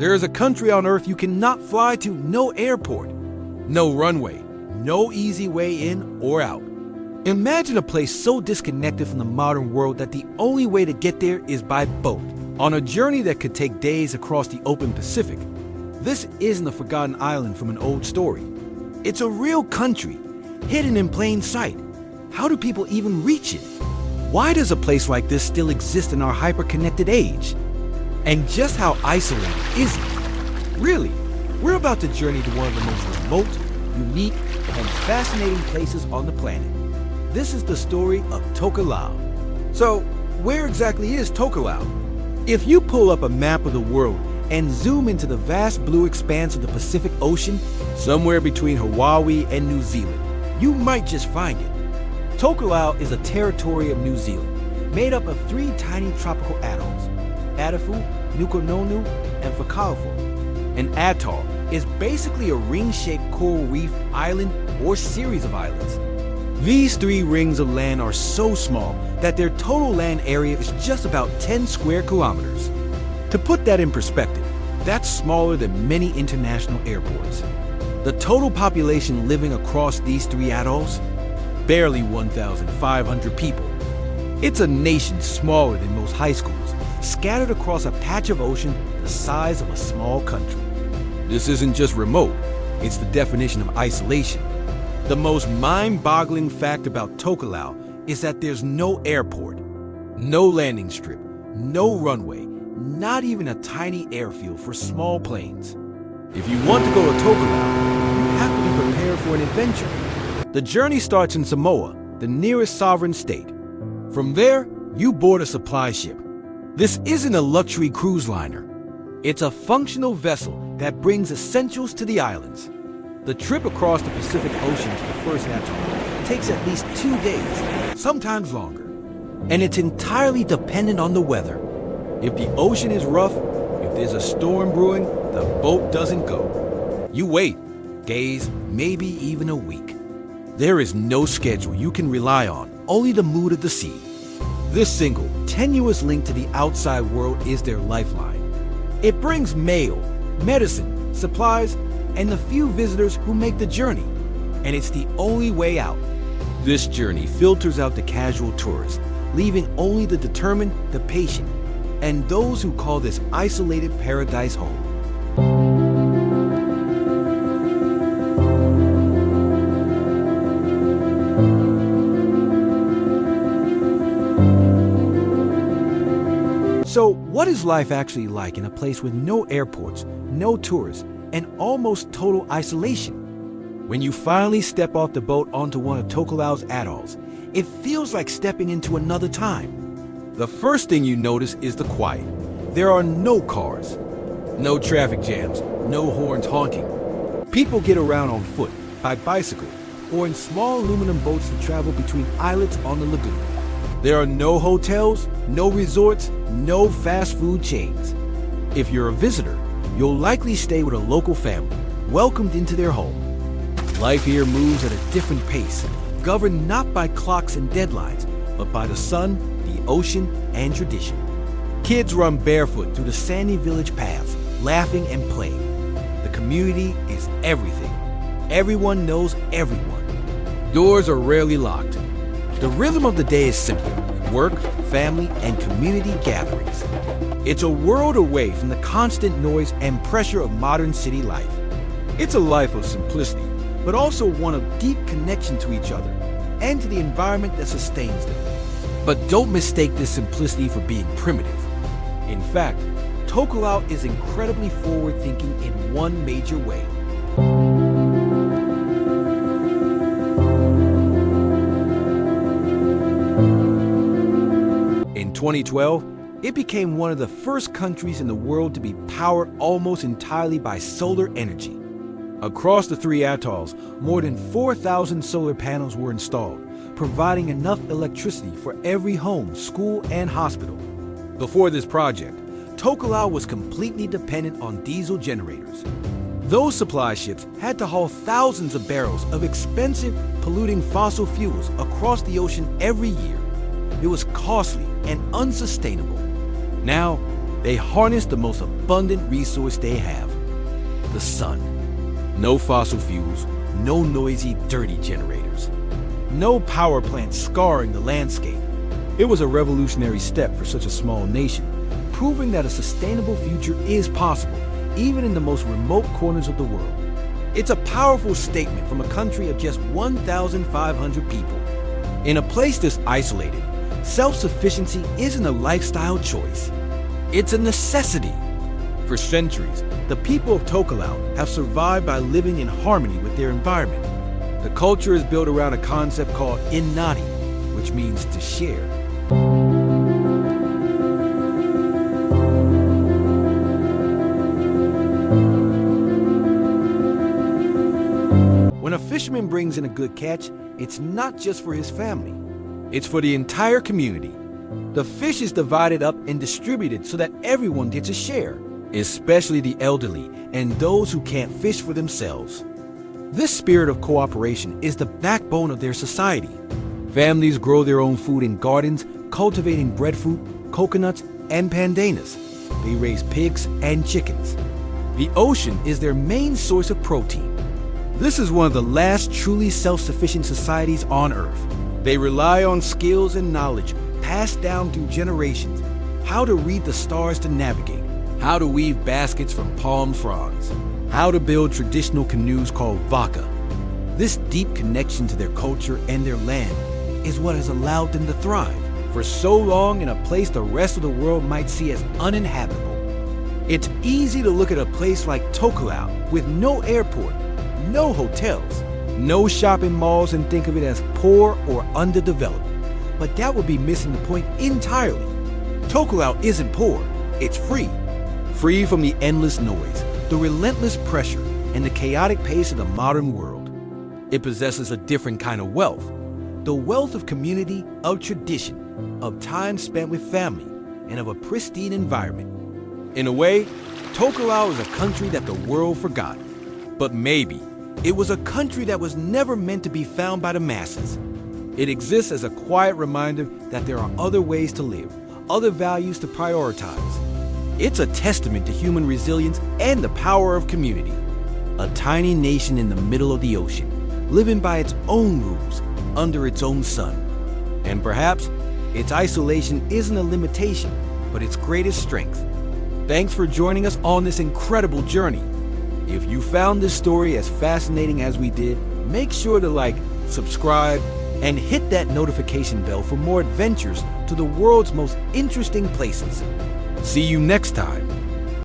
There is a country on Earth you cannot fly to, no airport, no runway, no easy way in or out. Imagine a place so disconnected from the modern world that the only way to get there is by boat, on a journey that could take days across the open Pacific. This isn't a forgotten island from an old story. It's a real country, hidden in plain sight. How do people even reach it? Why does a place like this still exist in our hyper-connected age? And just how isolated is it? Really, we're about to journey to one of the most remote, unique, and fascinating places on the planet. This is the story of Tokelau. So, where exactly is Tokelau? If you pull up a map of the world and zoom into the vast blue expanse of the Pacific Ocean, somewhere between Hawaii and New Zealand, you might just find it. Tokelau is a territory of New Zealand, made up of 3 tiny tropical atolls, Atafu, Nukunonu, and Whakaufu. An atoll is basically a ring-shaped coral reef island or series of islands. These 3 rings of land are so small that their total land area is just about 10 square kilometers. To put that in perspective, that's smaller than many international airports. The total population living across these 3 atolls? Barely 1,500 people. It's a nation smaller than most high schools, scattered across a patch of ocean the size of a small country. This isn't just remote, it's the definition of isolation. The most mind-boggling fact about Tokelau is that there's no airport, no landing strip, no runway, not even a tiny airfield for small planes. If you want to go to Tokelau, you have to be prepared for an adventure. The journey starts in Samoa, the nearest sovereign state. From there, you board a supply ship. This isn't a luxury cruise liner. It's a functional vessel that brings essentials to the islands. The trip across the Pacific Ocean to the first atoll takes at least 2 days, sometimes longer. And it's entirely dependent on the weather. If the ocean is rough, if there's a storm brewing, the boat doesn't go. You wait, days, maybe even a week. There is no schedule you can rely on, only the mood of the sea. This single, tenuous link to the outside world is their lifeline. It brings mail, medicine, supplies, and the few visitors who make the journey. And it's the only way out. This journey filters out the casual tourist, leaving only the determined, the patient, and those who call this isolated paradise home. So, what is life actually like in a place with no airports, no tourists, and almost total isolation? When you finally step off the boat onto one of Tokelau's atolls, it feels like stepping into another time. The first thing you notice is the quiet. There are no cars, no traffic jams, no horns honking. People get around on foot, by bicycle, or in small aluminum boats that travel between islets on the lagoon. There are no hotels, no resorts, no fast food chains. If you're a visitor, you'll likely stay with a local family, welcomed into their home. Life here moves at a different pace, governed not by clocks and deadlines, but by the sun, the ocean, and tradition. Kids run barefoot through the sandy village paths, laughing and playing. The community is everything. Everyone knows everyone. Doors are rarely locked. The rhythm of the day is simple: work, family, and community gatherings. It's a world away from the constant noise and pressure of modern city life. It's a life of simplicity, but also one of deep connection to each other and to the environment that sustains them. But don't mistake this simplicity for being primitive. In fact, Tokelau is incredibly forward-thinking in one major way. In 2012, it became one of the first countries in the world to be powered almost entirely by solar energy. Across the 3 atolls, more than 4,000 solar panels were installed, providing enough electricity for every home, school, and hospital. Before this project, Tokelau was completely dependent on diesel generators. Those supply ships had to haul thousands of barrels of expensive, polluting fossil fuels across the ocean every year. It was costly and unsustainable. Now, They harness the most abundant resource they have, the sun. No fossil fuels, no noisy, dirty generators. No power plants scarring the landscape. It was a revolutionary step for such a small nation, proving that a sustainable future is possible, even in the most remote corners of the world. It's a powerful statement from a country of just 1,500 people. In a place this isolated, self-sufficiency isn't a lifestyle choice. It's a necessity. For centuries, the people of Tokelau have survived by living in harmony with their environment. The culture is built around a concept called innati, which means to share. When a fisherman brings in a good catch, it's not just for his family. It's for the entire community. The fish is divided up and distributed so that everyone gets a share, especially the elderly and those who can't fish for themselves. This spirit of cooperation is the backbone of their society. Families grow their own food in gardens, cultivating breadfruit, coconuts, and pandanus. They raise pigs and chickens. The ocean is their main source of protein. This is one of the last truly self-sufficient societies on Earth. They rely on skills and knowledge passed down through generations. How to read the stars to navigate, how to weave baskets from palm fronds, how to build traditional canoes called vaca. This deep connection to their culture and their land is what has allowed them to thrive for so long in a place the rest of the world might see as uninhabitable. It's easy to look at a place like Tokelau with no airport, no hotels, no shopping malls and think of it as poor or underdeveloped. But that would be missing the point entirely. Tokelau isn't poor, it's free. Free from the endless noise, the relentless pressure, and the chaotic pace of the modern world. It possesses a different kind of wealth. The wealth of community, of tradition, of time spent with family, and of a pristine environment. In a way, Tokelau is a country that the world forgot. But maybe it was a country that was never meant to be found by the masses. It exists as a quiet reminder that there are other ways to live, other values to prioritize. It's a testament to human resilience and the power of community. A tiny nation in the middle of the ocean, living by its own rules, under its own sun. And perhaps its isolation isn't a limitation, but its greatest strength. Thanks for joining us on this incredible journey. If you found this story as fascinating as we did, make sure to like, subscribe, and hit that notification bell for more adventures to the world's most interesting places. See you next time.